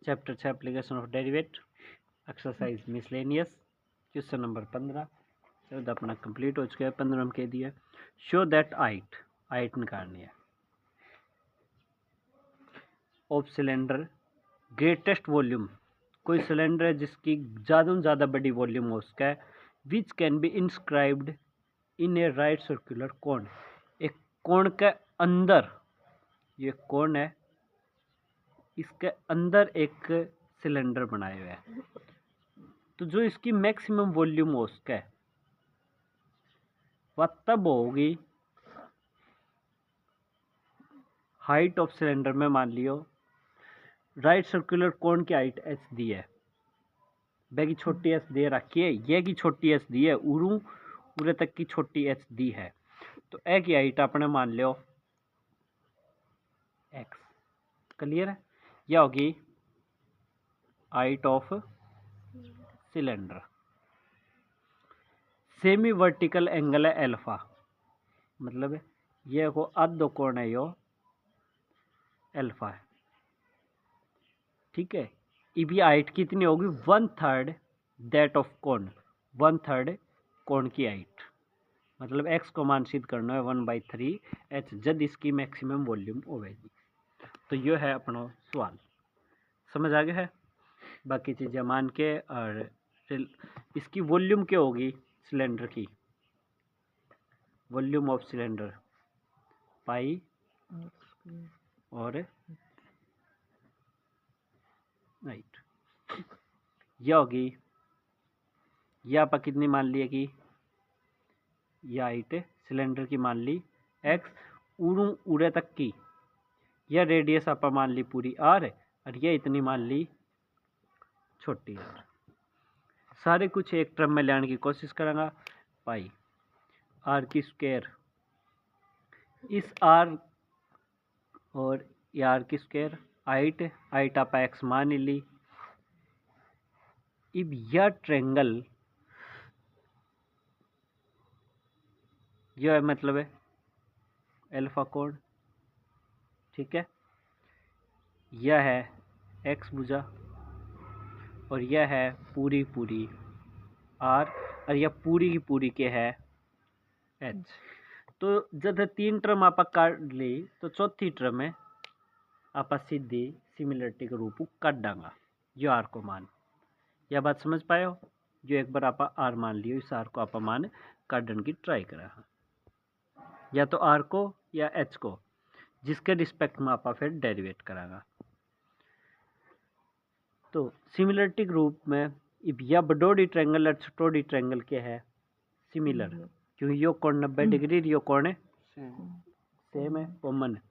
Chapter 6 application of derivative exercise miscellaneous question number 15 चलो अपना complete हो चुका है। 15 में कह दिया शो दैट हाइट निकालनी है ऑफ सिलेंडर ग्रेटेस्ट वॉल्यूम, कोई सिलेंडर है जिसकी ज़्यादा से ज़्यादा बड़ी वॉल्यूम हो उसका है, which can be inscribed in A right circular cone, एक कोण के अंदर, ये कोण है इसके अंदर एक सिलेंडर बनाए हुए है, तो जो इसकी मैक्सिमम वॉल्यूम हो उसका है वह तब होगी हाइट ऑफ सिलेंडर में, मान लियो राइट सर्कुलर कोन की हाइट एच दी है, बे की छोटी एच दे रखी है, ये की छोटी एच दी है, उरे तक की छोटी एच दी है, तो ए की हाइट अपने मान लियो एक्स। क्लियर है? यह होगी height of cylinder. Semi vertical angle है अल्फा, मतलब ये को आधो कोण है यो अल्फा है, ठीक है। अब ये हाइट कितनी होगी 1/3 दैट ऑफ कोण, 1/3 कोण की हाइट, मतलब एक्स को मान सिद्ध करना है 1/3 एच जब इसकी मैक्सिमम वॉल्यूम होगी। तो ये है अपना सवाल, समझ आ गया है। बाकी चीज़ें मान के, और इसकी वॉल्यूम क्या होगी सिलेंडर की, वॉल्यूम ऑफ सिलेंडर पाई और राइट, यह होगी, यह आप कितनी मान लिया कि यह हाइट सिलेंडर की मान ली एक्स, उरे तक की यह रेडियस आप मान ली पूरी आर, और यह इतनी मान ली छोटी आर। सारे कुछ एक टर्म में लाने की कोशिश करेंगे, पाई आर की स्क्वायर, इस आर और ये आर की स्क्वायर, हाइट आप एक्स मान ली। अब यह ट्रेंगल, यह मतलब है अल्फा कोण, ठीक है, यह है एक्स भुजा और यह है पूरी आर, और यह पूरी की पूरी के है एच। तो जब 3 टर्म आप काट ली तो चौथी टर्म में आप सीधी सिमिलरिटी के रूप काट डांगा जो आर को मान, यह बात समझ पाए हो। जो एक बार आप आर मान लियो, इस आर को आप मान काटने की ट्राई करा, या तो आर को या एच को, जिसके रिस्पेक्ट में आप फिर डेरिवेट करागा। तो सिमिलरिटी के रूप में यह बडोडी ट्रायंगल और छोटोडी ट्रायंगल के है सिमिलर, क्योंकि यो कोण 90 डिग्री, यो कोण है सेम है, कॉमन है,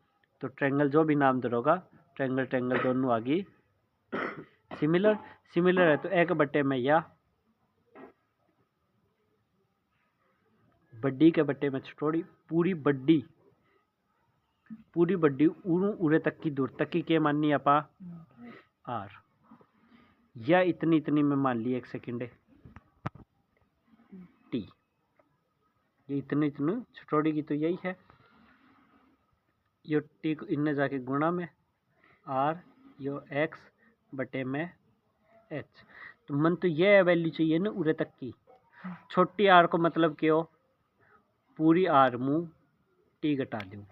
तो ट्रायंगल जो भी नाम दरोगा ट्रायंगल दोनों आगे सिमिलर है। तो एक बट्टे में या बड्डी के बट्टे में छोटी, पूरी बड्डी उरे तक की दूर तक की के माननी आपा आर, या इतनी में मान ली 1 सेकेंड टी, ये इतनी छोटी की तो यही है, यो टी को इनने जाके गुणा में आर, यो एक्स बटे में एच, तो मन तो ये वैल्यू चाहिए ना उरे तक की, छोटी आर को मतलब क्यों पूरी आर मुँह टी घटा दूँ,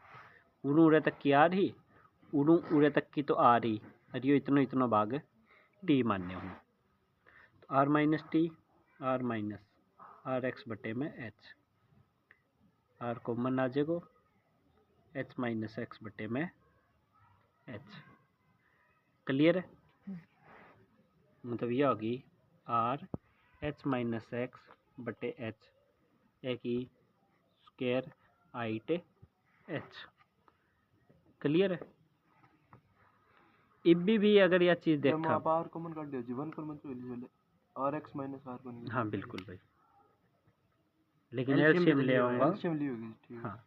उरे तक की आर ही, उरे तक की तो आर ही, और यो इतना भाग टी मान्य हूँ, तो R minus T, R minus R X बटे में एच, आर कॉमन आ जाएगा, एच माइनस एक्स बटे में एच। क्लियर है? मतलब यह होगी आर एच माइनस एक्स बटे एच, एक ही स्क्वायर हाइट एच। क्लियर है? इब भी अगर यह चीज देखा, आप आर कॉमन काट दिया जी, 1 कॉमन तो ले आर एक्स माइनस आर बन गया। हाँ बिल्कुल भाई, लेकिन एलसीएम ले आऊंगा। एलसीएम ली होगी, ठीक है। हाँ,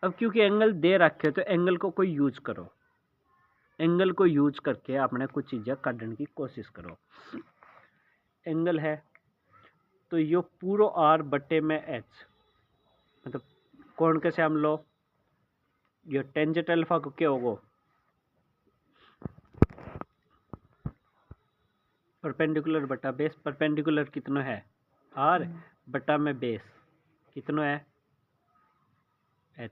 अब क्योंकि एंगल दे रखे तो एंगल को कोई यूज करो, एंगल को यूज करके आपने कुछ चीज़ें काटने की कोशिश करो। एंगल है तो यो पूरो आर बटे में एच, मतलब कोण कैसे हम लो, यो टेंजेंट अल्फा को क्या होगा परपेंडिकुलर बटा बेस, परपेंडिकुलर कितना है आर बटा में बेस कितना है एच,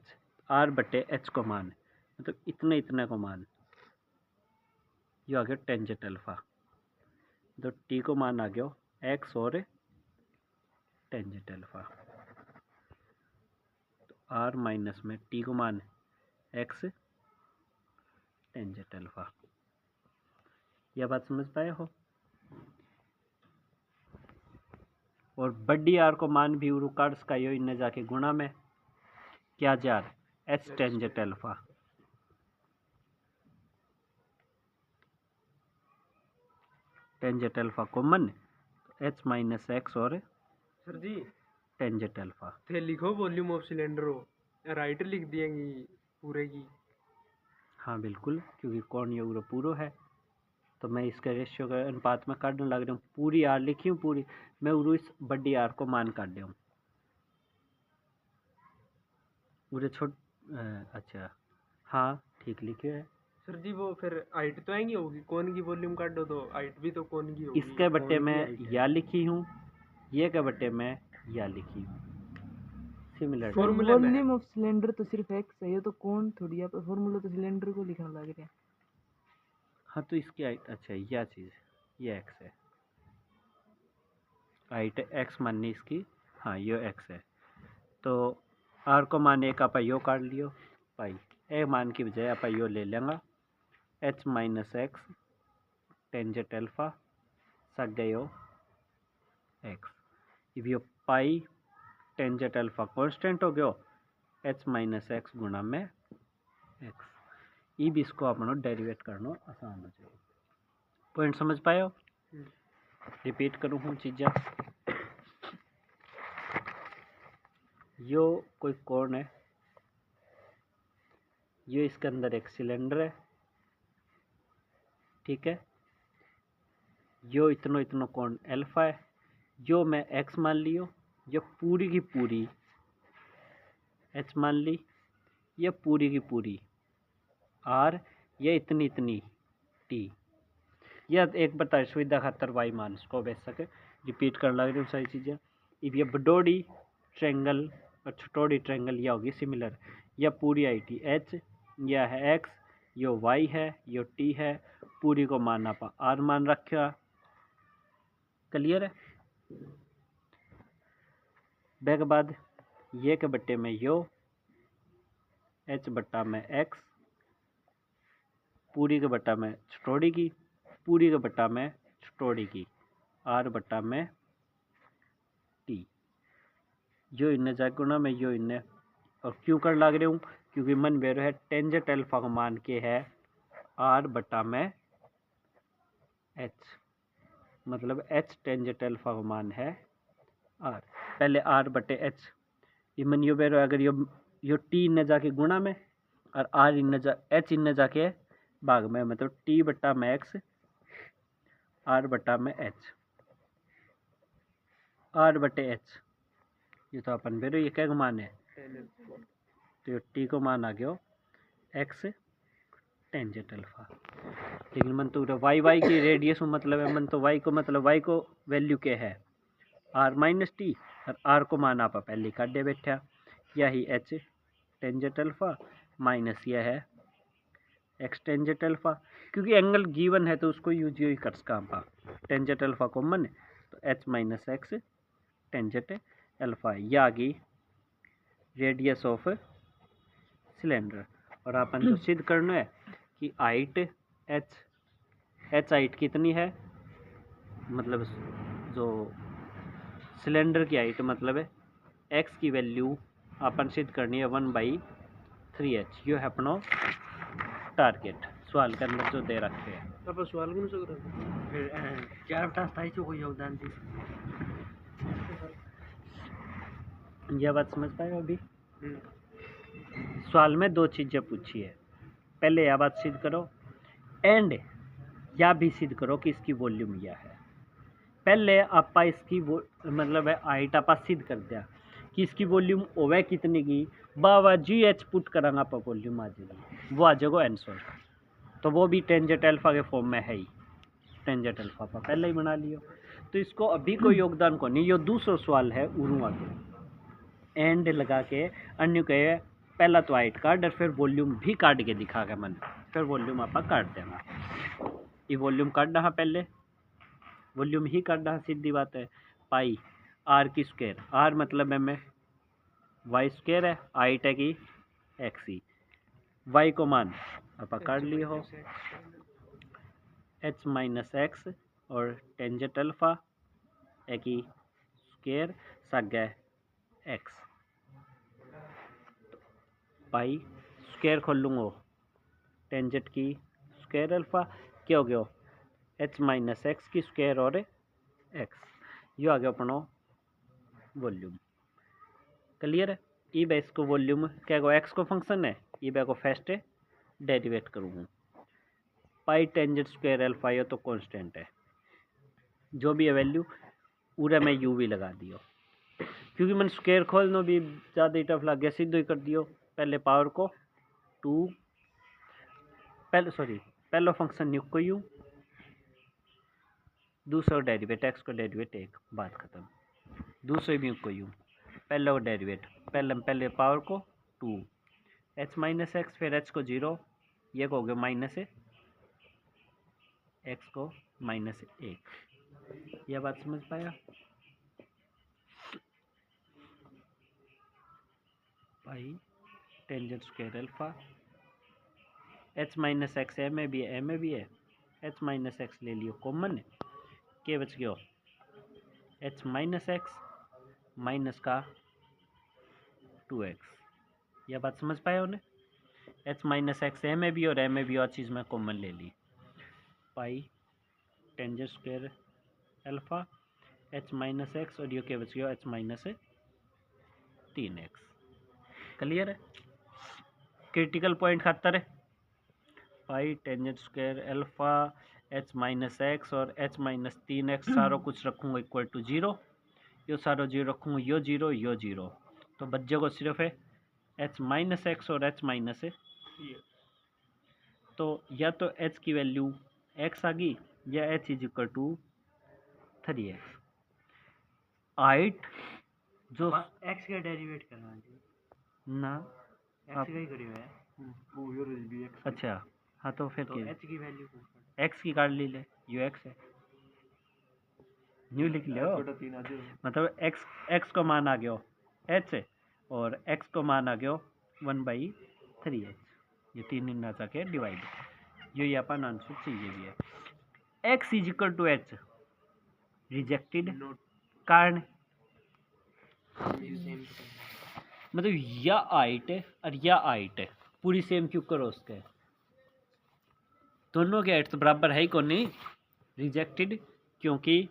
आर बटे एच को मान मतलब इतने इतने को मान, ये आ गया टेंजेंट अल्फा, तो टी को मान आ गया एक्स और टेंजेंट अल्फा, तो आर माइनस में टी को मान एक्स टेंजेंट अल्फा। यह बात समझ पाए हो। और बड़ी आर को मान भी उरुकार्ड्स का यो इन्हें जाके गुणा में क्या jar H tangent alpha, tangent alpha common H minus X और सर जी टेंजेंट अल्फा। थे लिखो वॉल्यूम ऑफ सिलेंडर हो, राइट लिख दिएंगी पूरे की। हाँ बिल्कुल, क्योंकि कौन ये उरो पूरो है तो मैं इसका रेशियो का अनुपात में काटने लग रहा हूँ। पूरी आर लिखी हूँ पूरी, मैं उरो इस बड़ी आर को मान काट रहा हूँ उरे छोट अच्छा हाँ ठीक लिखे है सर जी वो फिर हाइट तो आएंगी होगी, कौन की वॉल्यूम काटो तो हाइट भी तो कौन की होगी। इसके बट्टे कौन की में height है। या लिखी हूँ, ये के बट्टे में या लिखी हूँ, सिमिलर फॉर्मूले में वॉल्यूम ऑफ सिलेंडर तो सिर्फ एक्स है, ये तो कौन थोड़ी है, फॉर्मूला तो सिलेंडर को लिखने लग रहे हैं। हाँ तो इसकी हाइट अच्छा यह चीज़ ये एक्स है, हाइट एक्स माननी इसकी, हाँ ये एक्स है, तो आर को मान एक आप यो काट लियो पाई, ए मान की बजाय आप यो ले लेंगे H minus x tangent alpha सक गयो एक्स, इब यो पाई टेंजेंट अल्फा कांस्टेंट हो गयो एच माइनस एक्स गुणा में एक्स, इब इसको अपनो डेरिवेट करना आसान हो जाए। पॉइंट समझ पायो। रिपीट करूँ हूँ चीज़ा, यो कोई कोण है, यो इसके अंदर एक सिलेंडर है, ठीक है, यो इतनो इतनो कोण अल्फा है, जो मैं एक्स मान लियो, जो पूरी की पूरी एच मान ली, ये पूरी की पूरी आर, ये इतनी इतनी टी, यह एक बता सुविधा खातर वाई मान इसको बेच सके। रिपीट कर लग रही हूँ सारी चीज़ें। अब ये बडोड़ी ट्रेंगल और छोटोड़ी ट्रेंगल यह होगी सिमिलर, यह पूरी आई टी एच, यह है एक्स, यो वाई है, यो टी है, पूरी को मानना पा आर मान रखा, क्लियर है। बैक बाद ये के बट्टे में यो एच बट्टा में एक्स, पूरी के बट्टा में छोटोड़ी की, पूरी के बट्टा में छोटोड़ी की, आर बट्टा में टी, जो इन्हें जाके गुणा में यो इन्हें, और क्यों कर लग रहे हूँ क्योंकि मन बेरो है टेंजेंट अल्फा को मान के है आर बट्टा में एच, मतलब एच टेंजेंट अल्फा को मान है आर, पहले आर बटे एच, ये मन यो बेरो अगर यो टी इन्हें जाके गुणा में और आर इन्हें जा एच इन्हें जाके भाग में, मतलब टी बट्टा में एक्स आर बट्टा में एच, आर बटे एच, ये तो अपन बेरो ये क्या मान है, तो ये टी को मान आ गया एक्स टेंजेंट अल्फा। लेकिन मन तो वाई वाई की रेडियस मतलब है, मन तो वाई को मतलब वाई को वैल्यू क्या है आर माइनस टी, और आर को मान आप पहले काट दे बैठा, यही एच टेंजेंट अल्फा माइनस यह है एक्स टेंजेंट अल्फा, क्योंकि एंगल गिवन है तो उसको यूज ही कर सका पा, टेंजेंट अल्फा कॉमन है तो H minus x tangent alpha, यह आ गई रेडियस ऑफ सिलेंडर। और अपन तो सिद्ध करना है कि हाइट एच हाइट कितनी है, मतलब जो सिलेंडर की हाइट मतलब है एक्स की वैल्यू अपन सिद्ध करनी है 1/3h, यो है अपनो टारगेट सवाल के अंदर जो दे रखे हैं। आप सवाल कौन सा करा फिर 4/27 को योगदान दी, यह बात समझ पाए अभी। सवाल में दो चीज़ें पूछी है, पहले यह बात सिद्ध करो एंड या भी सिद्ध करो कि इसकी वॉल्यूम यह है। पहले आपा इसकी मतलब है हाइट आपा सिद्ध कर दिया कि इसकी वॉल्यूम ओवे कितनी की, बाबा जी एच पुट करांगा आप वॉल्यूम आ जाएगी, वो आ जाएगा आंसर, तो वो भी टेंजेंट अल्फा के फॉर्म में है ही, टेंजेंट अल्फा पर पहले ही बना लियो। तो इसको अभी कोई योगदान को नहीं, यो दूसरा सवाल है उरू आगे एंड लगा के अन्य के पहला तो हाइट काट और फिर वॉल्यूम भी काट के दिखा के मन फिर वॉल्यूम आप काट देना। ये वॉल्यूम काटना है, पहले वॉल्यूम ही काटना है, सीधी बात है। पाई आर की स्क्वायर, आर मतलब है में वाई स्क्वायर है, हाइट है कि एक्स ही, वाई को मान आप काट लिए हो एच माइनस एक्स और टेंजेंट अल्फा है कि स्क्वायर सग है एक्स। पाई स्क्वायर खोल लूँगा टेंजेंट की स्क्वायर अल्फा क्या हो गया एच माइनस एक्स की स्क्वायर और एक्स, यो आ गया अपना वॉल्यूम। क्लियर है। ई बे इसको वॉल्यूम क्या को एक्स को फंक्शन है, ई बे को फर्स्ट डेरिवेट करूँगा। पाई टेंजेंट स्क्वायर अल्फा ये तो कांस्टेंट है, जो भी है वैल्यू पूरा मैं यू भी लगा दियो, क्योंकि मैंने स्क्वायर खोलना भी ज़्यादा टफ लग गया, सीधे ही कर दियो। पहले पावर को 2 पहला फंक्शन यू को यू, दूसरा डेरिवेट एक्स को डेरिवेट 1, बात खत्म। दूसरे भी को यू, पहला को डेरिवेट पहले पावर को 2 एच माइनस एक्स, फिर एच को 0, ये हो गया माइनस एक्स को माइनस 1। यह बात समझ पाया। Pi tangent square alpha H minus X A में भी है, एच माइनस एक्स ले लियो कॉमन है, क्या बच गया एच माइनस एक्स माइनस का 2x। यह बात समझ पाए उन्हें। एच माइनस एक्स ए में भी और ए में भी और चीज़ में कॉमन ले ली। Pi tangent square alpha H minus X और ये क्या बच गया एच माइनस 3x। क्लियर है। क्रिटिकल पॉइंट खातर है pi tangent square alpha H minus X और एच माइनस 3x सारो कुछ रखूँगा इक्वल टू 0, यो सारो 0 रखूँगा, यो 0 यो 0, तो बच्चे को सिर्फ है एच माइनस एक्स और एच माइनस तो या तो एच की वैल्यू एक्स आ गई या H is equal to 3x। Height जो एक्स का डेरिवेट करना ना एक्स का ही करी है वो यो भी एक्स। अच्छा हाँ, तो फिर तो एच की वैल्यू एक्स की काट ली ले, यू एक्स है, न्यू लिख लो, मतलब एक्स को मान आ गया एच और एक्स को मान आ गया 1/3h, ये 3 इन ना के डिवाइड, ये अपन आंसर चाहिए भी है। X is equal to H rejected कारण मतलब या हाइट है और या हाइट है पूरी सेम क्यों करो उसके, दोनों के हाइट तो बराबर है ही कौन नहीं, रिजेक्टेड क्योंकि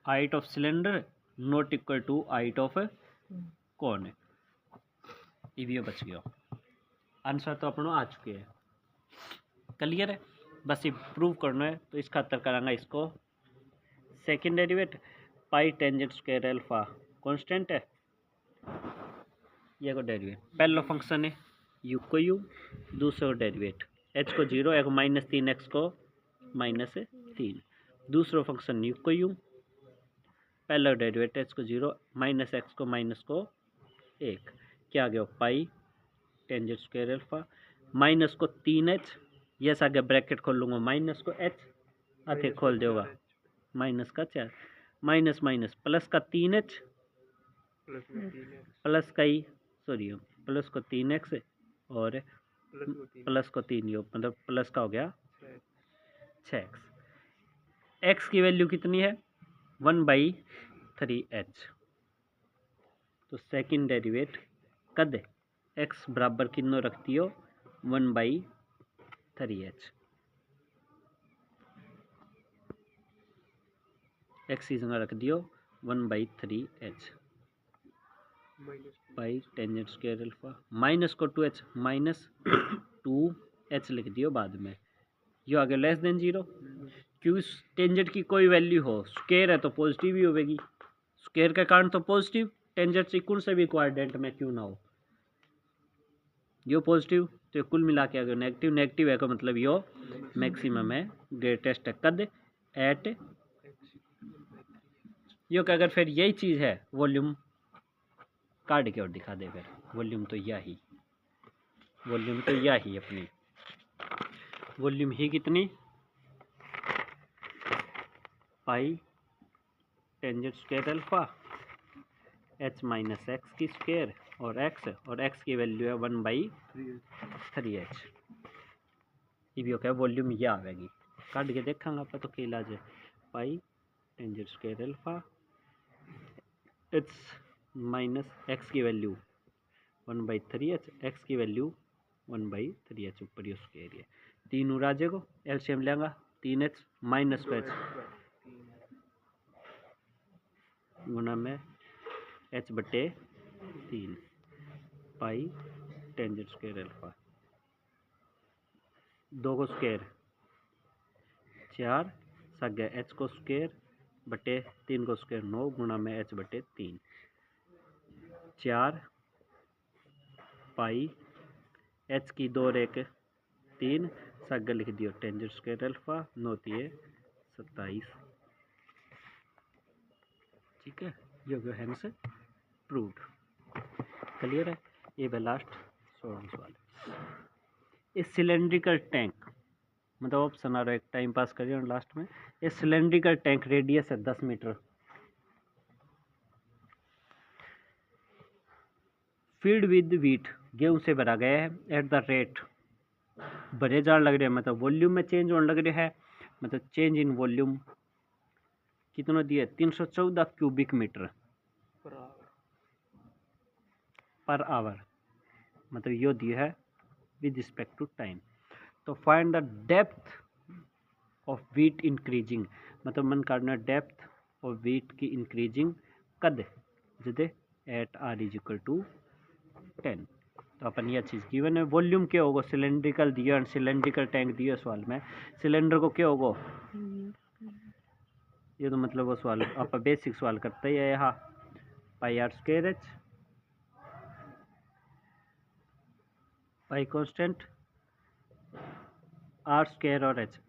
height of cylinder not equal to height of कौन है, ये भी बच गया। आंसर तो अपनों आ चुके हैं। क्लियर है। बस ये प्रूव करना है तो इस खातर करांगा इसको सेकंड डेरिवेट पाई टेंजेंट स्क्वायर अल्फा कांस्टेंट है, ये को डेरिवेट पहला फंक्शन है यू को यू, दूसरा डेरिवेट एच को 0 एक माइनस 3x को माइनस 3, दूसरा फंक्शन यू को यू, पहला डेरिवेट एच को 0 माइनस एक्स को माइनस को 1, क्या आ गया पाई टेंजेंट स्क्वायर अल्फा माइनस को 3h, यस आगे ब्रैकेट खोल लूँगा माइनस को h आते खोल देगा माइनस का 4 माइनस माइनस प्लस का 3h प्लस का ही सॉरी प्लस को 3x और प्लस को 3 यो मतलब प्लस का हो गया 6x। x की वैल्यू कितनी है 1/3h, तो सेकंड डेरिवेट कद x बराबर कितना रखती हो 1/3h, x की जगह रख दियो 1/3h पाई टेंजेंट स्क्वायर अल्फा माइनस को 2h माइनस 2h लिख दियो बाद में, यो आगे लेस देन 0 क्योंकि टेंजेंट की कोई वैल्यू हो स्क्वायर है तो पॉजिटिव ही होगी, स्क्वायर के कारण तो पॉजिटिव, टेंजेंट से कौन से भी क्वाड्रेंट में क्यों ना हो यो पॉजिटिव, तो कुल मिला के अगर नेगेटिव नेगेटिव है का मतलब यो मैक्सिमम है ग्रेटेस्ट है कद एट यो कि अगर फिर यही चीज़ है वॉल्यूम काट के और दिखा दे, फिर वॉल्यूम तो यही, वॉल्यूम तो यही अपनी वॉल्यूम ही कितनी pi tangent square alpha H minus X की स्क्वायर और एक्स की वैल्यू है 1/3h। ये क्या वॉल्यूम यह आएगी, काट के देखेंगे आप तो केला जे pi tangent square alpha H minus X की वैल्यू 1/3h, एक्स की वैल्यू 1/3h ऊपर स्क्वायर है। 3 उराजे को एलसीएम लेंगा 3h माइनस h गुना में h/3 पाई टेंजेंट स्क्वायर अल्फा 2 को स्क्वायर 4 सग्या h को स्क्वायर बटे 3 को स्क्वायर 9 गुना में h/3 4 पाई h की 2 रेख 3 सग्या लिख दियो टेंजेंट स्क्वायर अल्फा 9 3 27। ठीक है, ये जो है से प्रूव्ड। क्लियर है। ये है लास्ट 16 सवाल। इस सिलेंड्रिकल टैंक मतलब ऑप्शन आ रहा है, एक टाइम पास करिए लास्ट में। ये सिलेंड्रिकल टैंक रेडियस है 10 मीटर, फील्ड विद वीट गेहूं से भरा गया है एट द रेट भरे जान लग रहे हैं, मतलब वॉल्यूम में चेंज होने लग रहे हैं, मतलब चेंज इन वॉल्यूम कितना दिया 314 क्यूबिक मीटर पर आवर, मतलब यो दिया है विद रिस्पेक्ट टू टाइम। तो find the depth of wheat increasing, मतलब मन काटना डेप्थ ऑफ वीट की इंक्रीजिंग कद जदे at R is equal to 10। तो अपन यह चीज़ गिवन है। वॉल्यूम क्या होगा, सिलेंड्रिकल दिया, सिलेंड्रिकल टैंक दिया सवाल में, सिलेंडर को क्या होगा, ये तो मतलब वो सवाल आप बेसिक सवाल करते ही है। यहाँ pi R square H pi constant R square और एच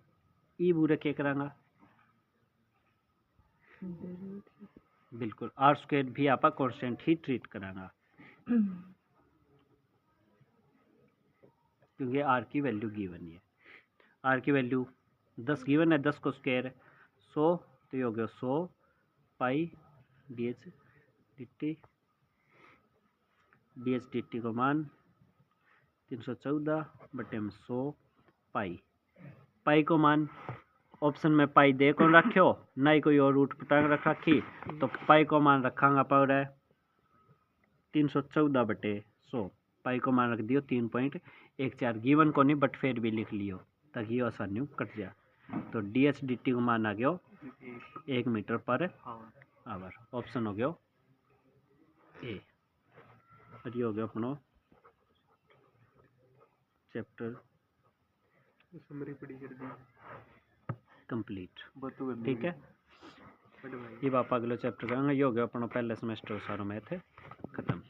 ई पूरे क्या करांगा, बिल्कुल आर स्क्वायर भी आप कांस्टेंट ही ट्रीट करांगा क्योंकि आर की वैल्यू गिवन है। आर की वैल्यू 10 गिवन है, 10 को स्क्वायर 100 तो ये हो गया 100 पाई डी एच डी टी को मान 314 बटे में 100 पाई को मान ऑप्शन में पाई दे कौन रखियो ना ही कोई और रूट पटांग रख रखी, तो पाई को मान रखांगा पावर है 314 बटे 100, पाई को मान रख दियो 3.14 गिवन को नहीं बट फिर भी लिख लियो ताकि ये आसानी कट जाए। तो डी एच डी टी को मान आ गया 1 मीटर पर आवर, ऑप्शन हो गया ए। और ये हो गया अपना चैप्टर समरी पढ़ी कर दी कंप्लीट। ठीक है, ये आप अगले चैप्टर करेंगे। ये हो गया अपना पहले सेमेस्टर सारा मैथ खत्म।